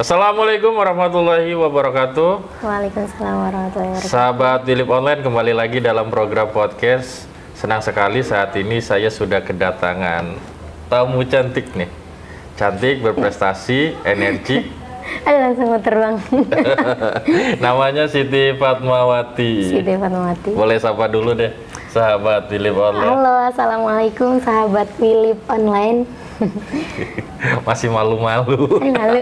Assalamualaikum warahmatullahi wabarakatuh. Waalaikumsalam warahmatullahi wabarakatuh. Sahabat Philip Online, kembali lagi dalam program podcast. Senang sekali saat ini saya sudah kedatangan tamu cantik nih. Cantik, berprestasi, energi. Aduh, langsung mau terbang. Namanya Siti Fatmawati. Siti Fatmawati. Boleh sapa dulu deh, sahabat Philip Online. Halo, assalamualaikum sahabat Philip Online. Masih malu-malu. Malu.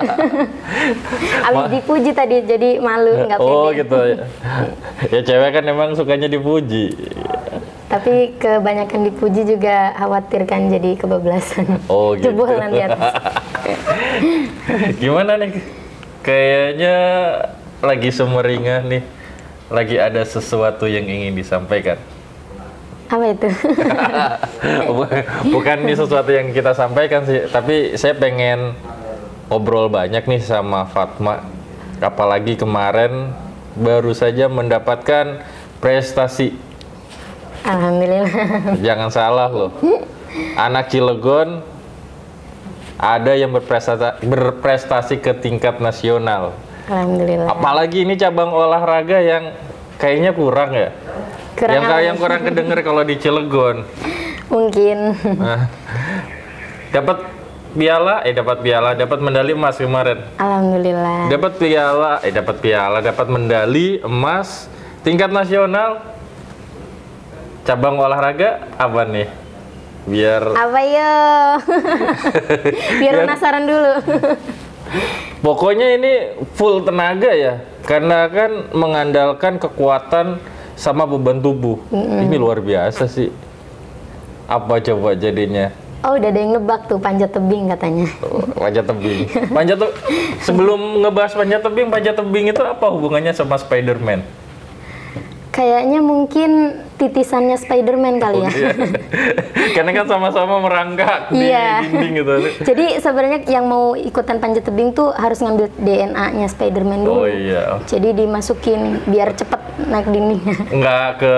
Abis dipuji tadi jadi malu, nggak pede. Oh gitu ya. Ya cewek kan emang sukanya dipuji. Tapi kebanyakan dipuji juga khawatir kan jadi kebablasan. Oh gitu. Jebolan di atas. Gimana nih? Kayaknya lagi sumringah nih. Lagi ada sesuatu yang ingin disampaikan. Apa itu? Bukan ini sesuatu yang kita sampaikan sih, tapi saya pengen ngobrol banyak nih sama Fatma. Apalagi kemarin baru saja mendapatkan prestasi. Alhamdulillah. Jangan salah loh. Anak Cilegon ada yang berprestasi ke tingkat nasional. Alhamdulillah. Apalagi ini cabang olahraga yang kayaknya kurang ya. Yang kurang kedenger kalau di Cilegon. Mungkin. Nah, dapat dapat medali emas kemarin. Alhamdulillah. Dapat medali emas tingkat nasional. Cabang olahraga apa nih? Apa yo? Biar penasaran dulu. Pokoknya ini full tenaga ya, karena kan mengandalkan kekuatan sama beban tubuh. Ini luar biasa sih. Apa coba jadinya? Oh, udah ada yang nebak tuh, panjat tebing katanya. Panjat tebing. Sebelum ngebahas panjat tebing itu apa hubungannya sama Spider-Man? Kayaknya mungkin titisannya Spider-Man kali ya. Iya. Karena kan sama-sama merangkak di dinding gitu. Jadi sebenarnya yang mau ikutan panjat tebing tuh harus ngambil DNA-nya Spider-Man dulu. Oh iya. Jadi dimasukin biar cepet naik dindingnya. Nggak ke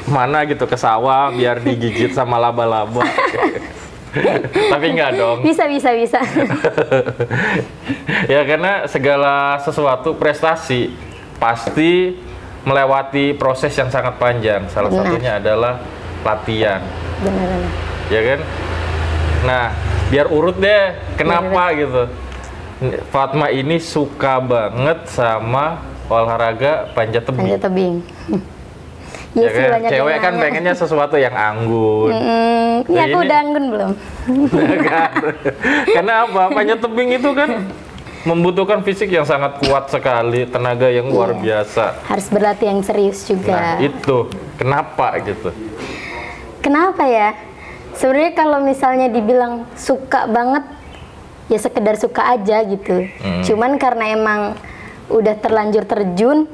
mana gitu, ke sawah biar digigit sama laba-laba. Tapi nggak dong. Bisa. Ya karena segala sesuatu prestasi pasti melewati proses yang sangat panjang. Salah satunya adalah latihan. Benar. Ya kan? Nah, biar urut deh. Kenapa gitu? Fatma ini suka banget sama olahraga panjat tebing. Panjat tebing. Ya kan? Cewek kan pengennya sesuatu yang anggun. Ini aku udah anggun belum? Karena apa? Panjat tebing itu kan membutuhkan fisik yang sangat kuat sekali, tenaga yang luar biasa. Harus berlatih yang serius juga. Nah, itu kenapa gitu? Kenapa ya? Sebenarnya kalau misalnya dibilang suka banget, ya sekedar suka aja gitu. Cuman karena emang udah terlanjur terjun,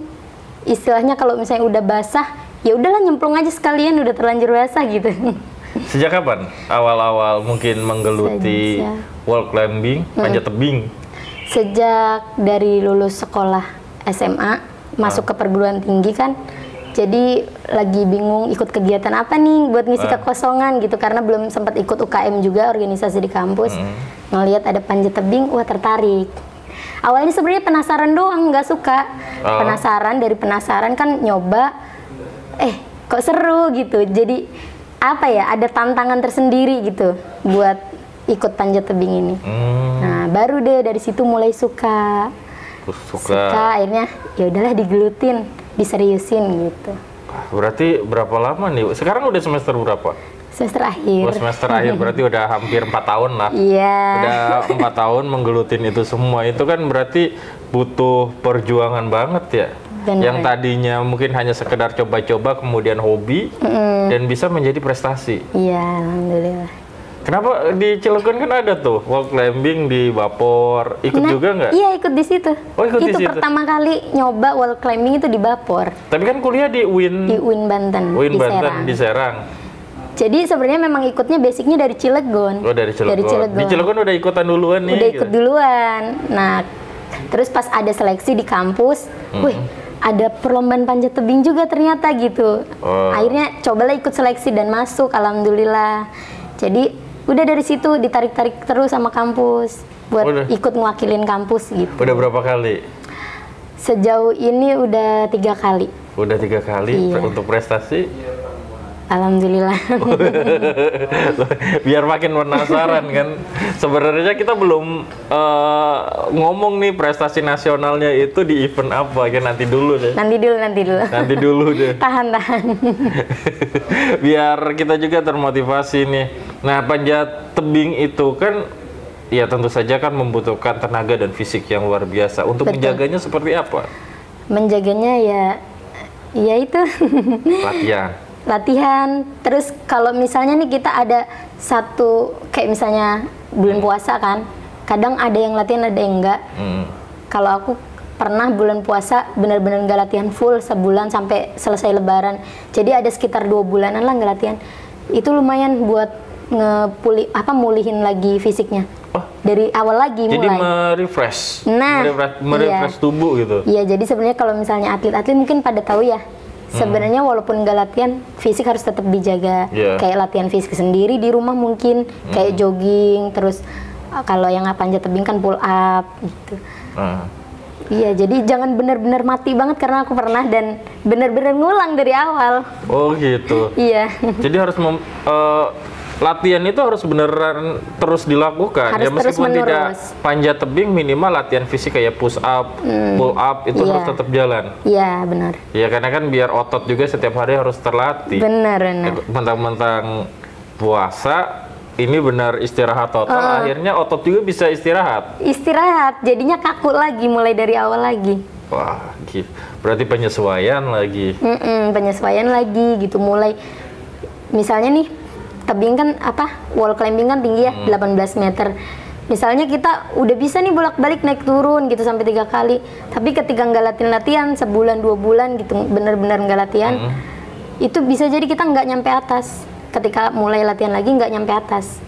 istilahnya kalau misalnya udah basah, ya udahlah nyemplung aja sekalian, udah terlanjur basah gitu. Sejak kapan awal-awal mungkin menggeluti wall climbing, panjat tebing? Sejak dari lulus sekolah SMA, masuk ke perguruan tinggi kan, jadi lagi bingung ikut kegiatan apa nih buat ngisi kekosongan gitu, karena belum sempat ikut UKM juga, organisasi di kampus. Ngelihat ada panjat tebing, wah tertarik. Awalnya sebenarnya penasaran doang, nggak suka. Dari penasaran kan nyoba, kok seru gitu. Jadi apa ya, ada tantangan tersendiri gitu buat ikut panjat tebing ini. Nah, baru deh dari situ mulai suka, akhirnya ya udahlah digelutin, diseriusin gitu. Berarti berapa lama nih? Sekarang udah semester berapa? Semester akhir. Semester akhir berarti udah hampir 4 tahun lah. Iya. Udah 4 tahun menggelutin itu semua. Itu kan berarti butuh perjuangan banget ya. Bener. Yang tadinya mungkin hanya sekedar coba-coba, kemudian hobi, dan bisa menjadi prestasi. Iya, alhamdulillah. Kenapa di Cilegon kan ada tuh wall climbing di Bapor, ikut juga nggak? Iya, ikut di situ. Oh, ikut di situ. Pertama kali nyoba wall climbing itu di Bapor. Tapi kan kuliah di UIN. Di UIN Banten. Di Serang. Jadi sebenarnya memang ikutnya basicnya dari Cilegon. Oh, dari Cilegon. Di Cilegon udah ikutan duluan nih. Udah ikut duluan. Nah, terus pas ada seleksi di kampus, wih, ada perlombaan panjat tebing juga ternyata gitu. Akhirnya cobalah ikut seleksi dan masuk, alhamdulillah. Jadi udah dari situ ditarik-tarik terus sama kampus. buat ikut mewakilin kampus gitu. Udah berapa kali? Sejauh ini udah 3 kali. Udah 3 kali. Iya. Untuk prestasi? Alhamdulillah. Biar makin penasaran kan. Sebenarnya kita belum ngomong nih prestasi nasionalnya itu di event apa, kan nanti dulu deh. Nanti dulu deh. Tahan. Biar kita juga termotivasi nih. Nah, panjat tebing itu kan ya tentu saja kan membutuhkan tenaga dan fisik yang luar biasa. Untuk menjaganya seperti apa? Menjaganya ya itu. Latihan. Terus kalau misalnya nih kita ada satu kayak misalnya bulan puasa kan, kadang ada yang latihan ada yang enggak. Kalau aku pernah bulan puasa benar-benar nggak latihan full sebulan sampai selesai lebaran. Jadi ada sekitar 2 bulanan lah nggak latihan. Itu lumayan buat mulihin lagi fisiknya. Dari awal lagi jadi mulai. Merefresh. Nah, merefresh tubuh gitu. Iya, jadi sebenarnya kalau misalnya atlet-atlet mungkin pada tahu ya. Sebenarnya walaupun nggak latihan, fisik harus tetap dijaga. Kayak latihan fisik sendiri di rumah mungkin, kayak jogging, terus kalau yang panjat tebing kan pull up gitu. Iya, jadi jangan benar-benar mati banget karena aku pernah dan benar-benar ngulang dari awal. Oh gitu. Iya. Jadi harus latihan itu harus beneran terus dilakukan. Harus ya meskipun terus tidak panjat tebing, minimal latihan fisik kayak push up, pull up itu harus tetap jalan. Iya, benar. Ya karena kan biar otot juga setiap hari harus terlatih. Benar. Mentang-mentang puasa ini benar istirahat total, akhirnya otot juga bisa istirahat. Jadinya kaku lagi mulai dari awal lagi. Wah, gitu. Berarti penyesuaian lagi. Penyesuaian lagi gitu, mulai misalnya nih tebing kan wall climbing kan tinggi ya 18 meter. Misalnya kita udah bisa nih bolak-balik naik turun gitu sampai 3 kali. Tapi ketika nggak latihan sebulan 2 bulan gitu benar-benar nggak latihan, itu bisa jadi kita nggak nyampe atas. Ketika mulai latihan lagi nggak nyampe atas.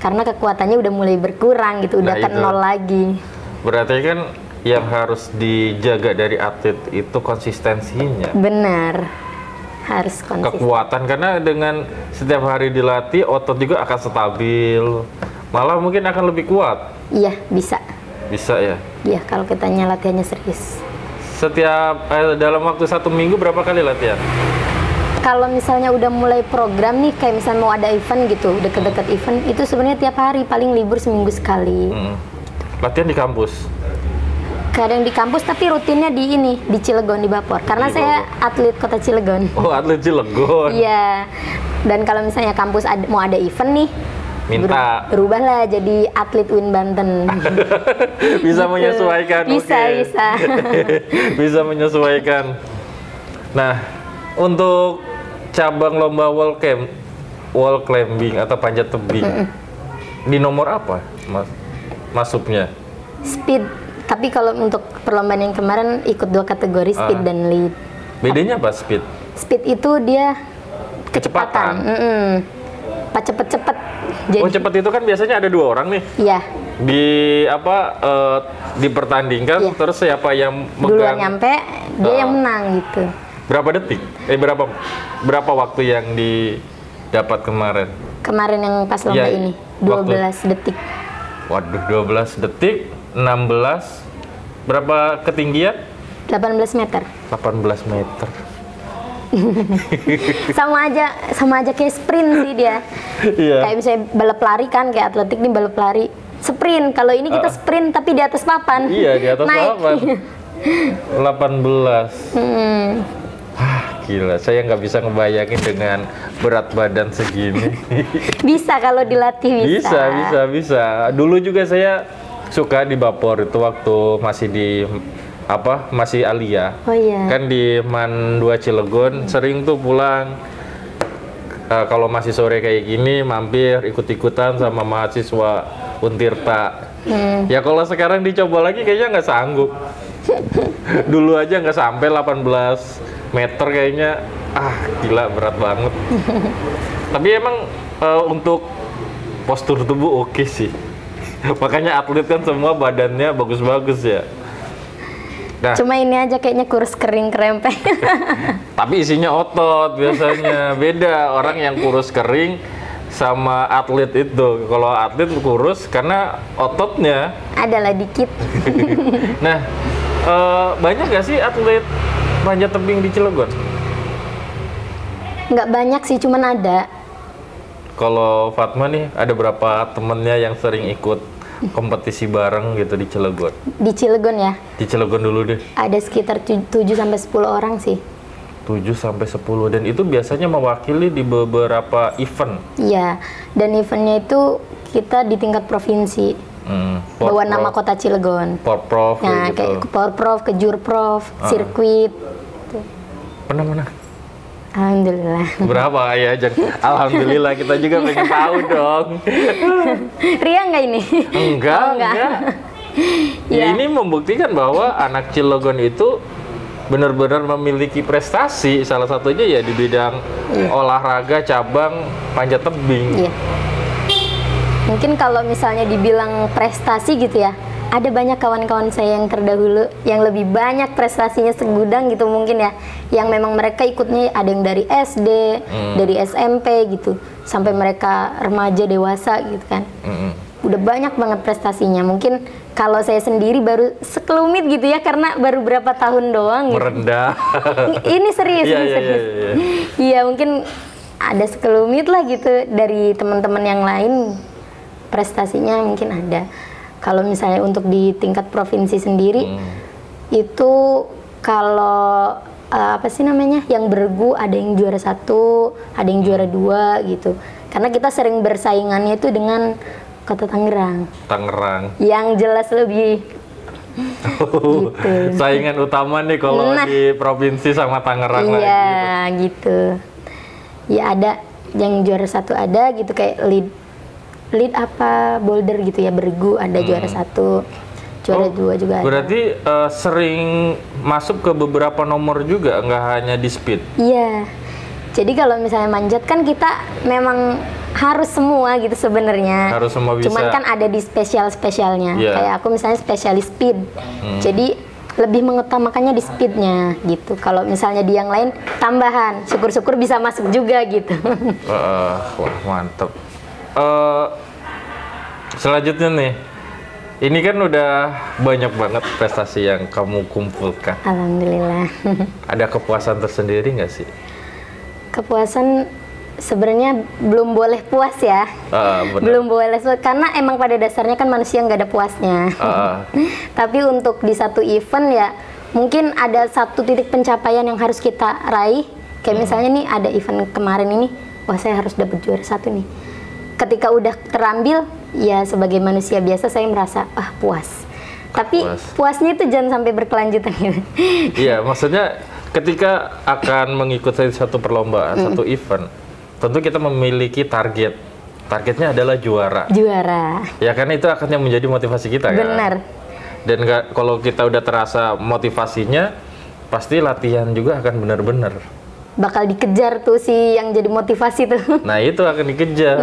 Karena kekuatannya udah mulai berkurang gitu, udah ke nol lagi. Berarti kan yang harus dijaga dari atlet itu konsistensinya. Benar. Harus konsisten. Kekuatan, karena dengan setiap hari dilatih otot juga akan stabil, malah mungkin akan lebih kuat. Iya, bisa ya. Iya, kalau kita latihannya serius. Setiap dalam waktu 1 minggu berapa kali latihan? Kalau misalnya udah mulai program nih, kayak misalnya mau ada event gitu, deket-deket event, itu sebenarnya tiap hari, paling libur seminggu sekali. Latihan di kampus? Kadang di kampus, tapi rutinnya di Cilegon, di Bapor. Karena saya atlet kota Cilegon. Oh, atlet Cilegon. Iya. Dan kalau misalnya kampus mau ada event nih, minta berubahlah jadi atlet Win Banten. Bisa gitu. Menyesuaikan. Bisa. Bisa menyesuaikan. Nah, untuk cabang lomba wall climbing atau panjat tebing, di nomor apa masuknya? Speed. Tapi kalau untuk perlombaan yang kemarin ikut 2 kategori, speed dan lead. Bedanya apa speed? Speed itu dia kecepatan. Cepet-cepet. Cepet itu kan biasanya ada 2 orang nih. Iya. Dipertandingkan, terus siapa yang megang duluan nyampe, dia yang menang gitu. Berapa detik? Berapa waktu yang didapat kemarin? Kemarin yang pas lomba ini 12 detik. Waduh, 12 detik. 16, berapa ketinggian? 18 meter. 18 meter. sama aja kayak sprint sih dia. Kayak misalnya balap lari kan, kayak atletik nih balap lari. Sprint, kalau ini kita sprint tapi di atas papan. Iya, di atas papan. 18. Gila, saya nggak bisa ngebayangin dengan berat badan segini. Bisa kalau dilatih bisa. Dulu juga saya suka di Bapor itu waktu masih Alia. Oh iya. Kan di Man 2 Cilegon sering tuh pulang. Kalau masih sore kayak gini mampir ikut-ikutan sama mahasiswa Untirta. Ya kalau sekarang dicoba lagi kayaknya nggak sanggup. Dulu aja nggak sampai 18 meter kayaknya. Gila, berat banget. Tapi emang untuk postur tubuh oke sih. Makanya atlet kan semua badannya bagus-bagus ya. Nah, cuma ini aja kayaknya kurus kering kerempeng. Tapi isinya otot biasanya. Beda orang yang kurus kering sama atlet itu. Kalau atlet kurus karena ototnya Adalah dikit. Nah, banyak gak sih atlet panjat tebing di Cilegon? Nggak banyak sih, cuman ada. Kalau Fatma nih, ada berapa temennya yang sering ikut kompetisi bareng gitu di Cilegon? Di Cilegon ya, Di Cilegon dulu deh. ada sekitar 7-10 orang sih. 7-10, dan itu biasanya mewakili di beberapa event. Iya, dan eventnya itu kita di tingkat provinsi. Bawa nama kota Cilegon. Porprov Nah, gitu. kayak ke Porprov, ke Jurprov, sirkuit. Pernah mana? Alhamdulillah. Berapa ya? Alhamdulillah, kita juga pengen tahu dong. Ria nggak ini? Enggak, Oh, enggak. Ya, Iya. ini membuktikan bahwa anak Cilegon itu benar-benar memiliki prestasi. Salah satunya ya di bidang olahraga cabang panjat tebing. Iya. Mungkin kalau misalnya dibilang prestasi gitu ya, ada banyak kawan-kawan saya yang terdahulu yang lebih banyak prestasinya segudang gitu mungkin ya, yang memang mereka ikutnya ada yang dari SD, dari SMP gitu, sampai mereka remaja dewasa gitu kan. Udah banyak banget prestasinya. Mungkin kalau saya sendiri baru sekelumit gitu ya, karena baru berapa tahun doang gitu. Merendah. Ini serius, Iya, ini iya, serius. iya, iya. Iya, mungkin ada sekelumit lah gitu dari teman-teman yang lain, prestasinya mungkin ada. Kalau misalnya untuk di tingkat provinsi sendiri, itu kalau apa sih namanya, yang bergu ada yang juara 1, ada yang juara 2 gitu. Karena kita sering bersaingannya itu dengan Kota Tangerang, Tangerang. yang jelas lebih gitu. Saingan utama nih kalau Nah. di provinsi sama Tangerang lagi. Iya, gitu. Ya ada yang juara 1 ada gitu, kayak lead apa boulder gitu ya, bergu ada juara 1, juara 2 juga ada. Berarti sering masuk ke beberapa nomor juga, nggak hanya di speed. Iya. Jadi kalau misalnya manjat kan kita memang harus semua gitu sebenarnya. Harus semua bisa. Cuman kan ada di spesialnya. Iya. Kayak aku misalnya spesialis speed. Jadi lebih mengutamakannya di speednya gitu. Kalau misalnya di yang lain tambahan, syukur-syukur bisa masuk juga gitu. Wah, mantep. Selanjutnya nih, ini kan udah banyak banget prestasi yang kamu kumpulkan. Alhamdulillah. Ada kepuasan tersendiri nggak sih? Kepuasan sebenarnya belum boleh puas ya. Benar. Belum boleh puas, karena emang pada dasarnya kan manusia nggak ada puasnya. Tapi untuk di satu event ya mungkin ada satu titik pencapaian yang harus kita raih. Kayak misalnya nih ada event kemarin ini, wah saya harus dapat juara 1 nih. Ketika udah terambil, ya sebagai manusia biasa saya merasa puas. Tapi puasnya itu jangan sampai berkelanjutan gitu. Iya, maksudnya ketika akan mengikuti satu perlombaan, satu event, tentu kita memiliki target. Targetnya adalah juara. Juara. Ya kan, itu akan yang menjadi motivasi kita kan. Benar. Dan kalau kita udah terasa motivasinya, pasti latihan juga akan benar-benar. Bakal dikejar tuh si yang jadi motivasi tuh. Nah, itu akan dikejar.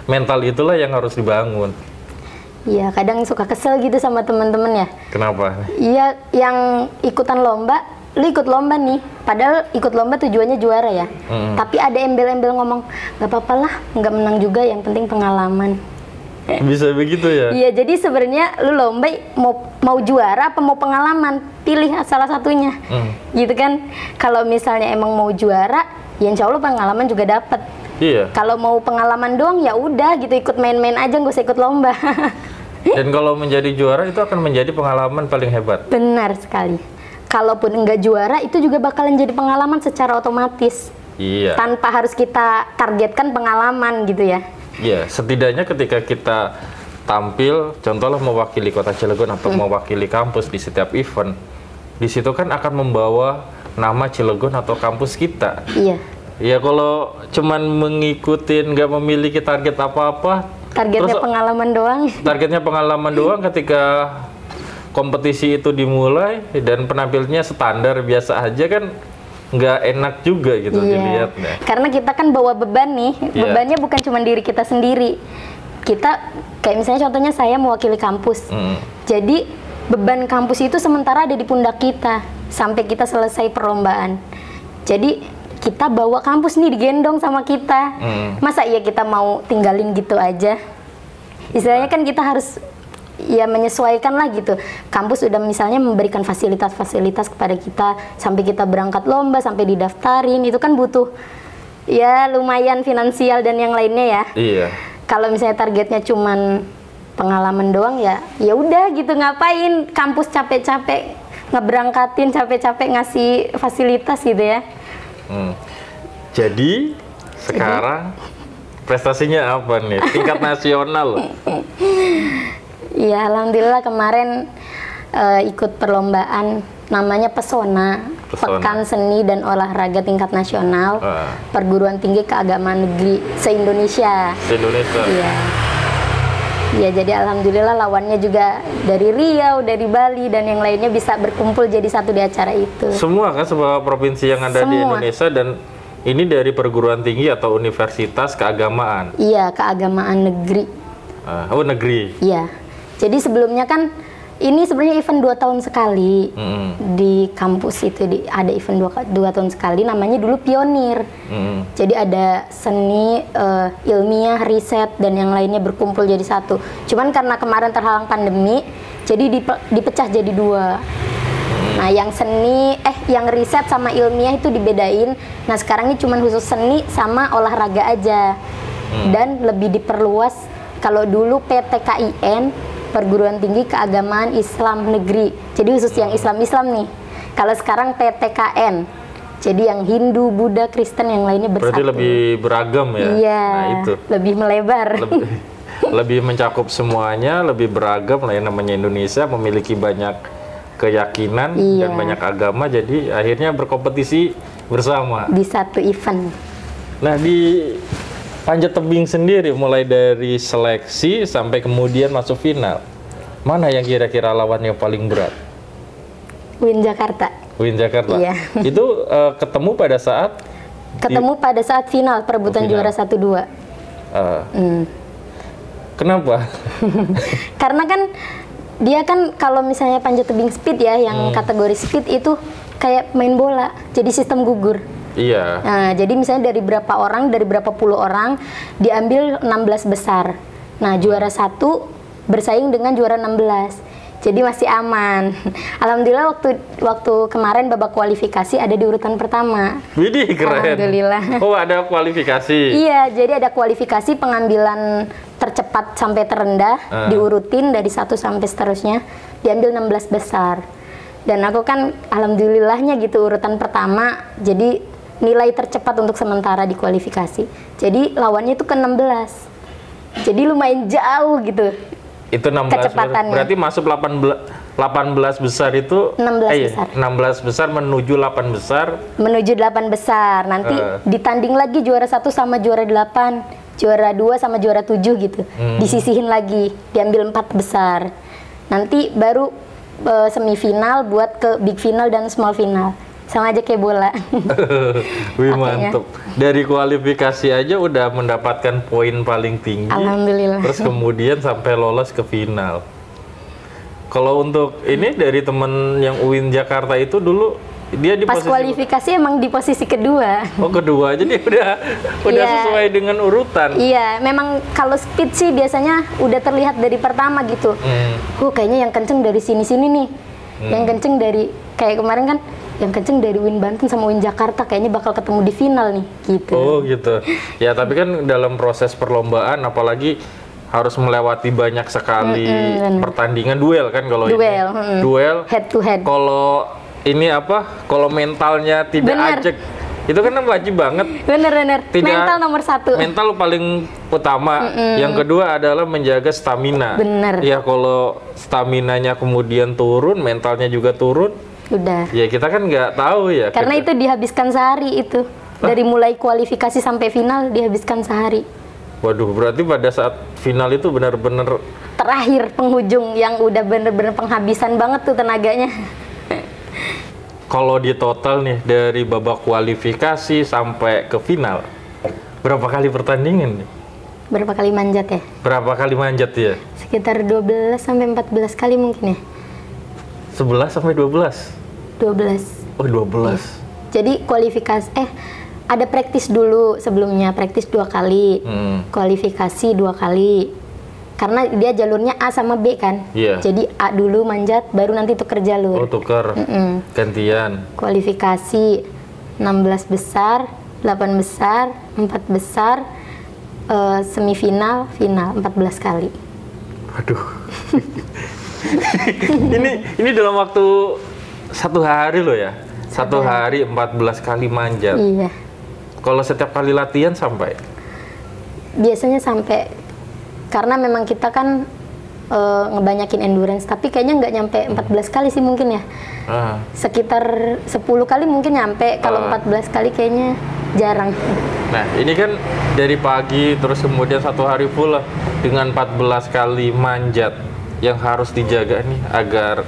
Mental itulah yang harus dibangun. Iya, kadang suka kesel gitu sama teman-teman ya. Kenapa? Iya, yang ikutan lomba, lu ikut lomba nih, padahal ikut lomba tujuannya juara ya. Tapi ada embel-embel ngomong, nggak apa-apa lah, nggak menang juga, yang penting pengalaman. Bisa begitu ya? Iya, jadi sebenarnya lu lomba mau juara apa mau pengalaman, pilih salah satunya. Gitu kan. Kalau misalnya emang mau juara, ya insya Allah pengalaman juga dapat. Iya. Kalau mau pengalaman doang ya udah gitu, ikut main-main aja, nggak usah ikut lomba. Dan kalau menjadi juara itu akan menjadi pengalaman paling hebat. Benar sekali. Kalaupun enggak juara, itu juga bakalan jadi pengalaman secara otomatis. Iya. Tanpa harus kita targetkan pengalaman gitu ya. Iya, setidaknya ketika kita tampil, contohnya mewakili Kota Cilegon atau mewakili kampus di setiap event, di situ kan akan membawa nama Cilegon atau kampus kita. Iya. Ya kalau cuman mengikutin, nggak memiliki target apa-apa, Targetnya terus pengalaman doang. targetnya pengalaman doang, ketika kompetisi itu dimulai dan penampilnya standar biasa aja kan nggak enak juga gitu dilihatnya. Karena kita kan bawa beban nih, bebannya bukan cuma diri kita sendiri. Kita, kayak misalnya contohnya saya mewakili kampus. Jadi beban kampus itu sementara ada di pundak kita sampai kita selesai perlombaan. Jadi kita bawa kampus nih, digendong sama kita. Masa iya kita mau tinggalin gitu aja? Istilahnya kan kita harus ya menyesuaikan lah gitu. Kampus udah misalnya memberikan fasilitas-fasilitas kepada kita, sampai kita berangkat lomba, sampai didaftarin, itu kan butuh ya lumayan finansial dan yang lainnya ya. Iya. Kalau misalnya targetnya cuman pengalaman doang ya udah gitu, ngapain kampus capek-capek ngeberangkatin, capek-capek ngasih fasilitas gitu ya. Jadi sekarang prestasinya apa nih? Tingkat nasional loh. Iya, alhamdulillah kemarin ikut perlombaan namanya Pesona, Pekan Seni dan Olahraga Tingkat Nasional, Perguruan Tinggi Keagamaan Negeri se-Indonesia. Se-Indonesia. Iya. Ya, jadi alhamdulillah lawannya juga dari Riau, dari Bali dan yang lainnya bisa berkumpul jadi satu di acara itu. Semua kan, semua provinsi yang ada di Indonesia, dan ini dari perguruan tinggi atau universitas keagamaan? Iya, keagamaan negeri. Oh, negeri. Iya. Jadi sebelumnya kan ini sebenarnya event 2 tahun sekali di kampus itu, ada event 2 tahun sekali, namanya dulu Pionir. Jadi ada seni, ilmiah, riset dan yang lainnya berkumpul jadi satu. Cuman karena kemarin terhalang pandemi, jadi dipecah jadi 2. Nah, yang seni, yang riset sama ilmiah itu dibedain. Nah, sekarang ini cuman khusus seni sama olahraga aja. Dan lebih diperluas, kalau dulu PTKIN, Perguruan Tinggi Keagamaan Islam Negeri. Jadi khusus yang Islam-Islam nih. Kalau sekarang PTKN. Jadi yang Hindu, Buddha, Kristen yang lainnya bersatu. Berarti lebih beragam ya? Iya, nah, itu. lebih melebar. Lebih mencakup semuanya, lebih beragam lah ya, namanya Indonesia, memiliki banyak keyakinan dan banyak agama, jadi akhirnya berkompetisi bersama. Di satu event. Nah, di Panjat Tebing sendiri, mulai dari seleksi sampai kemudian masuk final, mana yang kira-kira lawannya paling berat? UIN Jakarta. UIN Jakarta. Iya. Itu ketemu pada saat? Pada saat final perebutan juara 1-2. Kenapa? Karena kan dia kan kalau misalnya panjat tebing speed ya, yang kategori speed itu kayak main bola, jadi sistem gugur. Iya. Nah, jadi misalnya dari berapa puluh orang diambil 16 besar. Nah, juara 1 bersaing dengan juara 16. Jadi masih aman. Alhamdulillah waktu kemarin babak kualifikasi ada di urutan pertama. Widih, keren. Alhamdulillah. Oh, ada kualifikasi. Iya, jadi ada kualifikasi pengambilan tercepat sampai terendah, diurutin dari 1 sampai seterusnya, diambil 16 besar. Dan aku kan alhamdulillahnya gitu urutan pertama, jadi nilai tercepat untuk sementara di kualifikasi. Jadi lawannya itu ke 16. Jadi lumayan jauh gitu. Itu 16 kecepatannya. Berarti masuk 18 besar itu 16 besar. 16 besar menuju 8 besar. Menuju 8 besar. Nanti ditanding lagi juara 1 sama juara 8, juara 2 sama juara 7 gitu. Disisihin lagi, diambil 4 besar. Nanti baru semifinal buat ke big final dan small final. Sama aja kayak bola. Wih, mantep. Dari kualifikasi aja udah mendapatkan poin paling tinggi. Alhamdulillah. Terus kemudian sampai lolos ke final. Kalau untuk ini dari temen yang UIN Jakarta itu dulu, dia di pas posisi kualifikasi emang di posisi kedua. Oh, kedua. Jadi udah sesuai dengan urutan. Iya, memang kalau speed sih biasanya udah terlihat dari pertama gitu. Kayaknya yang kenceng dari sini-sini nih. Yang kenceng dari, kayak kemarin kan, yang kenceng dari UIN Banten sama UIN Jakarta, kayaknya bakal ketemu di final nih, gitu. Oh gitu. Ya, tapi kan dalam proses perlombaan, apalagi harus melewati banyak sekali pertandingan, duel kan kalau ini. Duel. Head to head. Kalau ini kalau mentalnya tidak ajak, itu kan wajib banget. Bener. Mental nomor 1. Mental paling utama. Yang kedua adalah menjaga stamina. Bener. Ya, kalau staminanya kemudian turun, mentalnya juga turun. Udah. Ya, kita kan nggak tahu ya. Karena itu dihabiskan sehari itu. Dari mulai kualifikasi sampai final dihabiskan sehari. Waduh, berarti pada saat final itu benar-benar terakhir penghujung yang udah bener-bener penghabisan banget tuh tenaganya. Kalau di total nih dari babak kualifikasi sampai ke final, berapa kali pertandingan nih? Berapa kali manjat ya? Berapa kali manjat ya? Sekitar 12 sampai 14 kali mungkin ya. 11 sampai 12? 12. Oh, 12. Jadi kualifikasi ada praktis dulu sebelumnya, praktis 2 kali, kualifikasi 2 kali. Karena dia jalurnya A sama B kan. Iya. Jadi A dulu manjat, baru nanti tuker jalur. Oh, tuker. Gantian. Kualifikasi 16 besar, 8 besar, 4 besar, semifinal, final 14 kali. Aduh. ini dalam waktu 1 hari loh ya. 1 hari 14 kali manjat. Iya. Kalau setiap kali latihan sampai? Biasanya sampai, karena memang kita kan ngebanyakin endurance, tapi kayaknya nggak nyampe 14 kali sih mungkin ya. Sekitar 10 kali mungkin nyampe, kalau 14 kali kayaknya jarang. Nah, ini kan dari pagi terus kemudian 1 hari full lah dengan 14 kali manjat yang harus dijaga nih agar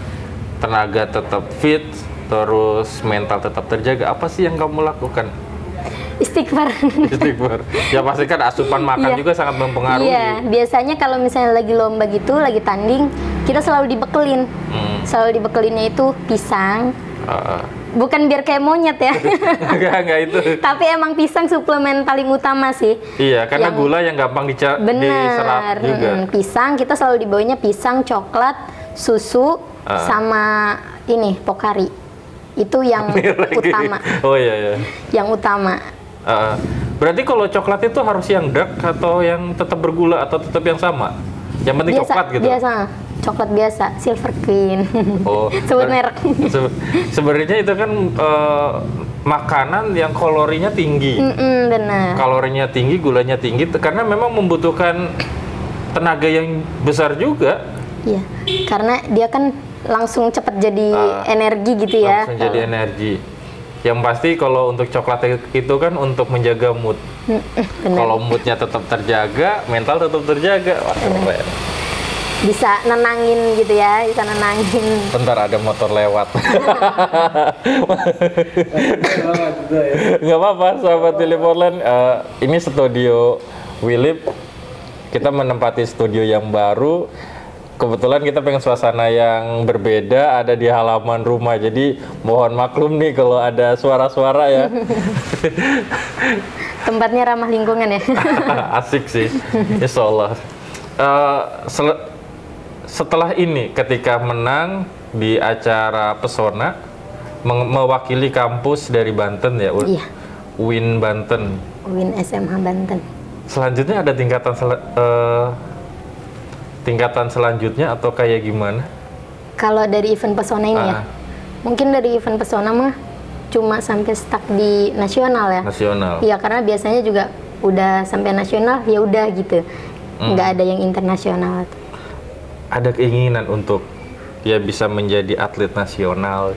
tenaga tetap fit, terus mental tetap terjaga. Apa sih yang kamu lakukan? Istighfar. Istighfar. Ya pasti kan asupan makan juga sangat mempengaruhi. Iya, biasanya kalau misalnya lagi lomba gitu, lagi tanding, kita selalu dibekelin. Selalu dibekelinnya itu pisang. Bukan biar kayak monyet ya. Enggak itu. Tapi emang pisang suplemen paling utama sih. Iya, karena gula yang gampang diserap juga. Pisang, kita selalu dibawanya pisang, coklat, susu, sama ini, Pokari. Itu yang utama. Oh iya. Yang utama. Berarti kalau coklat itu harus yang dark atau yang tetap bergula atau tetap yang sama? Yang penting biasa, coklat gitu? Biasa, coklat biasa, Silver Queen. Oh, sebut merek. Sebenarnya itu kan makanan yang kalorinya tinggi. Benar. Kalorinya tinggi, gulanya tinggi, karena memang membutuhkan tenaga yang besar juga. Iya, karena dia kan langsung cepat jadi energi gitu ya. Langsung jadi energi. Yang pasti kalau untuk coklat itu kan untuk menjaga mood. Kalau moodnya tetap terjaga, mental tetap terjaga. Wah, keren. Bisa nenangin gitu ya, bisa nenangin. Bentar ada motor lewat. Nggak apa-apa, sahabat Willip Online. Ini studio Willip. Kita menempati studio yang baru. Kebetulan kita pengen suasana yang berbeda, ada di halaman rumah. Jadi mohon maklum nih kalau ada suara-suara ya. Tempatnya ramah lingkungan ya. Asik sih, insya Allah. Setelah ini, ketika menang di acara Pesona, mewakili kampus dari Banten ya, iya. UIN Banten. UIN SMH Banten. Selanjutnya ada tingkatan selanjutnya atau kayak gimana? Kalau dari event Pesona ini ya, mungkin dari event Pesona mah cuma sampai stuck di nasional ya. Nasional. Iya, karena biasanya juga udah sampai nasional ya udah gitu, nggak ada yang internasional. Ada keinginan untuk ya bisa menjadi atlet nasional?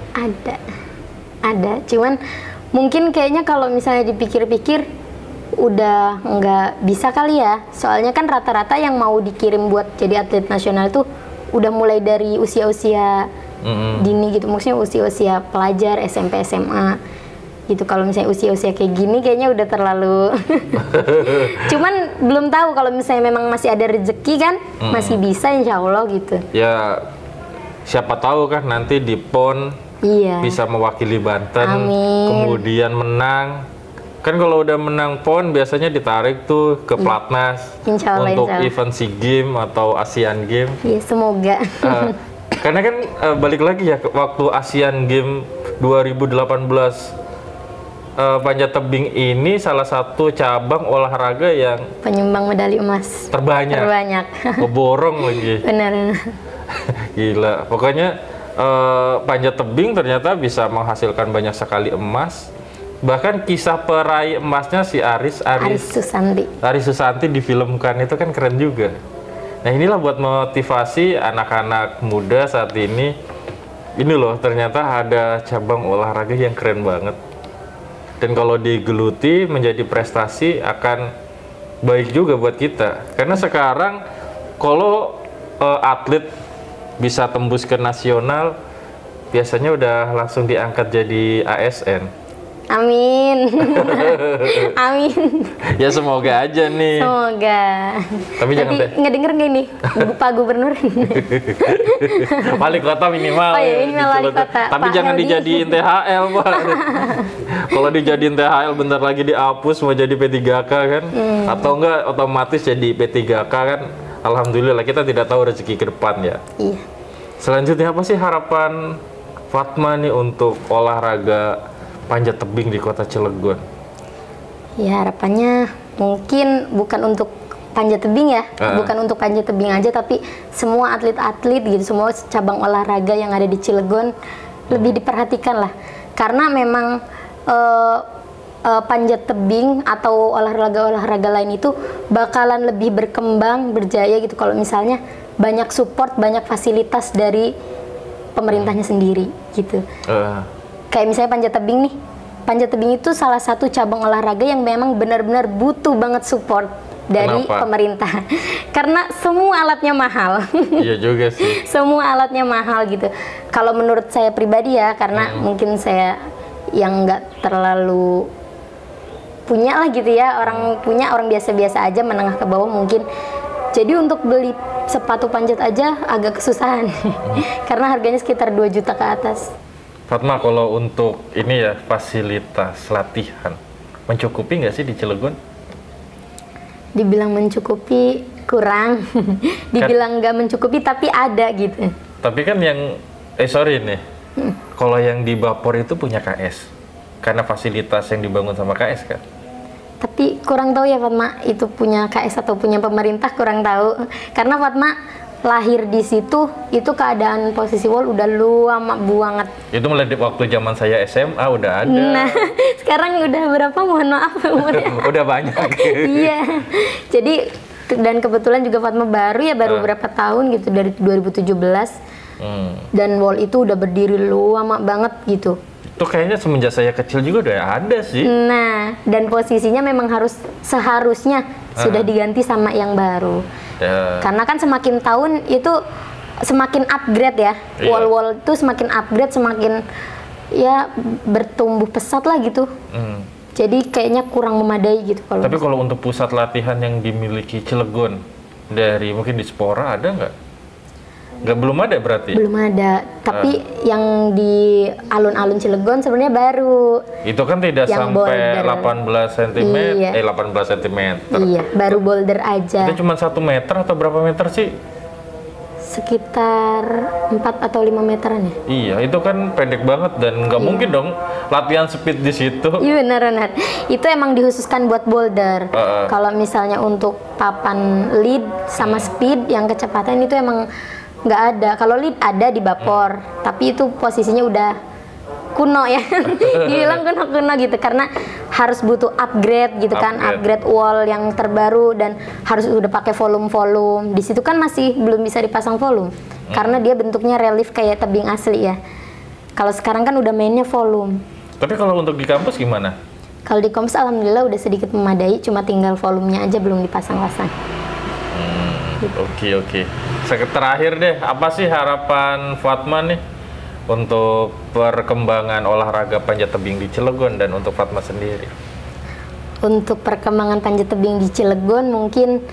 Ada. Cuman mungkin kayaknya kalau misalnya dipikir-pikir udah nggak bisa kali ya, soalnya kan rata-rata yang mau dikirim buat jadi atlet nasional tuh udah mulai dari usia-usia dini gitu, maksudnya usia-usia pelajar SMP SMA gitu. Kalau misalnya usia-usia kayak gini kayaknya udah terlalu cuman belum tahu kalau misalnya memang masih ada rezeki kan, masih bisa insya Allah gitu ya. Siapa tahu kan nanti di PON bisa mewakili Banten. Amin. Kemudian menang. Kan kalau udah menang PON biasanya ditarik tuh ke Platnas untuk event SEA Games atau Asian Games. Iya, semoga. Karena kan balik lagi ya waktu Asian Games 2018, panjat tebing ini salah satu cabang olahraga yang penyumbang medali emas terbanyak. Keborong lagi. Benar. Gila. Pokoknya panjat tebing ternyata bisa menghasilkan banyak sekali emas. Bahkan kisah peraih emasnya si Aris Susanti difilmkan, itu kan keren juga. Nah, inilah buat motivasi anak-anak muda saat ini. Ini loh, ternyata ada cabang olahraga yang keren banget. Dan kalau digeluti menjadi prestasi akan baik juga buat kita. Karena sekarang kalau atlet bisa tembus ke nasional, biasanya udah langsung diangkat jadi ASN. Amin. Amin. Ya semoga aja nih. Semoga. Tapi jangan deh. Ngedenger nggak nih Pak Gubernur? Wali kota minimal. Oh iya, minimal wali kota. Tapi Pak jangan Heldi. dijadiin THL, Pak. Kalau dijadiin THL bentar lagi dihapus mau jadi P3K kan? Atau enggak otomatis jadi P3K kan? Alhamdulillah kita tidak tahu rezeki ke depan ya. Iya. Selanjutnya apa sih harapan Fatma nih untuk olahraga panjat tebing di kota Cilegon? Ya harapannya mungkin bukan untuk panjat tebing ya, bukan untuk panjat tebing aja, tapi semua atlet-atlet gitu, semua cabang olahraga yang ada di Cilegon lebih diperhatikan lah. Karena memang panjat tebing atau olahraga-olahraga lain itu bakalan lebih berkembang, berjaya gitu kalau misalnya banyak support, banyak fasilitas dari pemerintahnya sendiri gitu. Kayak misalnya panjat tebing nih. Panjat tebing itu salah satu cabang olahraga yang memang benar-benar butuh banget support dari pemerintah. Karena semua alatnya mahal. Iya juga sih. Semua alatnya mahal gitu. Kalau menurut saya pribadi ya, karena mungkin saya yang nggak terlalu punya lah gitu ya, orang biasa-biasa aja, menengah ke bawah mungkin. Jadi untuk beli sepatu panjat aja agak kesusahan. Karena harganya sekitar 2 juta ke atas. Fatma, kalau untuk ini ya fasilitas latihan mencukupi nggak sih di Cilegon? Dibilang mencukupi kurang, dibilang nggak mencukupi tapi ada gitu. Tapi kan yang sorry nih, kalau yang di Bapor itu punya KS karena fasilitas yang dibangun sama KS kan? Tapi kurang tahu ya Fatma itu punya KS atau punya pemerintah, kurang tahu. Karena Fatma lahir di situ, itu keadaan posisi wall udah lama banget. Itu mulai waktu zaman saya SMA udah ada. Nah, sekarang udah berapa? Mohon maaf umurnya. Udah banyak. Iya. Jadi dan kebetulan juga Fatma baru berapa tahun gitu, dari 2017. Dan wall itu udah berdiri lama banget gitu. Itu kayaknya semenjak saya kecil juga udah ada sih. Nah, dan posisinya memang seharusnya sudah diganti sama yang baru. Karena kan semakin tahun itu semakin upgrade ya. Wall-wall itu semakin upgrade, semakin ya bertumbuh pesat lah gitu. Jadi kayaknya kurang memadai gitu. Tapi kalau untuk pusat latihan yang dimiliki Cilegon dari mungkin di Spora ada nggak? Belum ada berarti? Belum ada, tapi yang di alun-alun Cilegon sebenarnya baru. Itu kan tidak sampai boulder. 18 cm, 18 cm. Iya, baru boulder aja. Itu cuma 1 meter atau berapa meter sih? Sekitar 4 atau 5 meteran ya. Iya, itu kan pendek banget dan nggak mungkin dong latihan speed di situ. Iya benar. Itu emang dikhususkan buat boulder. Kalau misalnya untuk papan lead sama speed yang kecepatan itu emang nggak ada. Kalau lead ada di Bapor, tapi itu posisinya udah kuno ya. Dibilang kuno gitu karena harus butuh upgrade gitu kan, upgrade wall yang terbaru dan harus udah pakai volume. Di situ kan masih belum bisa dipasang volume karena dia bentuknya relief kayak tebing asli ya. Kalau sekarang kan udah mainnya volume. Tapi kalau untuk di kampus gimana? Kalau di kampus alhamdulillah udah sedikit memadai, cuma tinggal volumenya aja belum dipasang-pasang. Oke. Terakhir deh, apa sih harapan Fatma nih untuk perkembangan olahraga panjat tebing di Cilegon dan untuk Fatma sendiri? Untuk perkembangan panjat tebing di Cilegon mungkin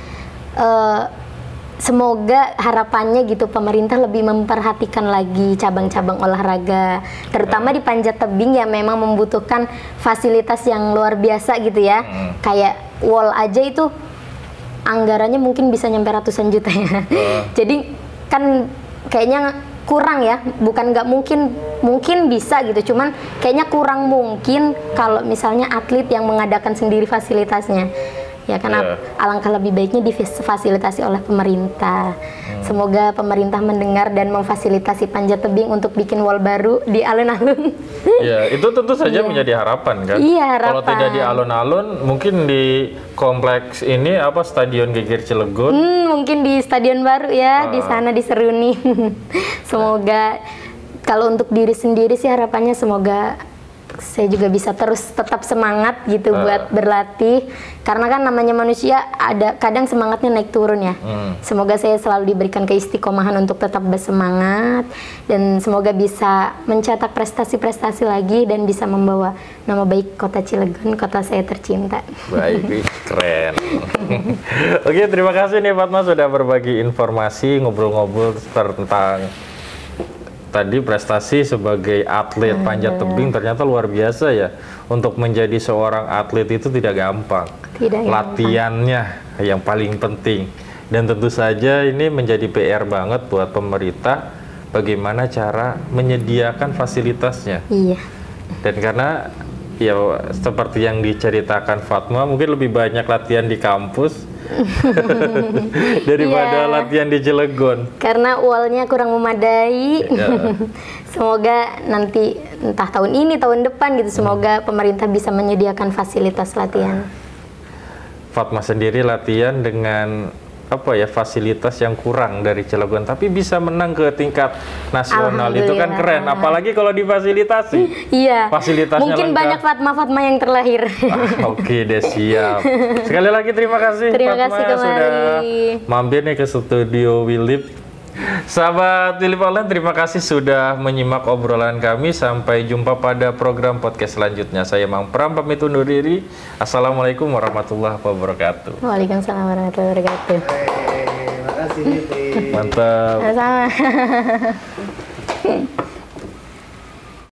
semoga harapannya gitu pemerintah lebih memperhatikan lagi cabang-cabang olahraga, terutama di panjat tebing yang memang membutuhkan fasilitas yang luar biasa gitu ya. Kayak wall aja itu anggarannya mungkin bisa nyampe ratusan juta ya. Jadi kan kayaknya kurang ya, bukan nggak mungkin bisa gitu, cuman kayaknya kurang mungkin kalau misalnya atlet yang mengadakan sendiri fasilitasnya. Ya kan alangkah lebih baiknya difasilitasi oleh pemerintah. Semoga pemerintah mendengar dan memfasilitasi panjat tebing untuk bikin wall baru di alun-alun. Ya, itu tentu saja menjadi harapan kan. Iya, harapan. Kalau tidak di alun-alun, mungkin di kompleks ini Stadion Geger Cilegon. Mungkin di stadion baru ya, di sana di Seruni. Semoga kalau untuk diri sendiri sih harapannya semoga saya juga bisa terus tetap semangat gitu buat berlatih, karena kan namanya manusia ada kadang semangatnya naik turun ya. Semoga saya selalu diberikan keistiqomahan untuk tetap bersemangat dan semoga bisa mencetak prestasi-prestasi lagi dan bisa membawa nama baik kota Cilegon, kota saya tercinta. Baik, keren. Oke, terima kasih nih Fatma sudah berbagi informasi, ngobrol-ngobrol tentang tadi prestasi sebagai atlet panjat tebing. Ternyata luar biasa ya. Untuk menjadi seorang atlet itu tidak gampang. Latihannya yang paling penting. Dan tentu saja ini menjadi PR banget buat pemerintah bagaimana cara menyediakan fasilitasnya. Iya. Dan karena ya seperti yang diceritakan Fatma, mungkin lebih banyak latihan di kampus daripada latihan di Cilegon. Karena ualnya kurang memadai. Semoga nanti entah tahun ini, tahun depan gitu, semoga pemerintah bisa menyediakan fasilitas latihan. Fatma sendiri latihan dengan apa ya, fasilitas yang kurang dari Cilegon, tapi bisa menang ke tingkat nasional. Itu kan keren, apalagi kalau difasilitasi. Iya, fasilitasnya mungkin lengkap. banyak Fatma-Fatma yang terlahir. Oke deh, siap. Sekali lagi terima kasih Fatma sudah mampir nih ke studio Willip. Sahabat Willip Online, terima kasih sudah menyimak obrolan kami. Sampai jumpa pada program podcast selanjutnya. Saya Mang Pram pamit undur diri. Assalamualaikum warahmatullahi wabarakatuh. Waalaikumsalam warahmatullahi wabarakatuh. Terima kasih. Mantap. Sama-sama.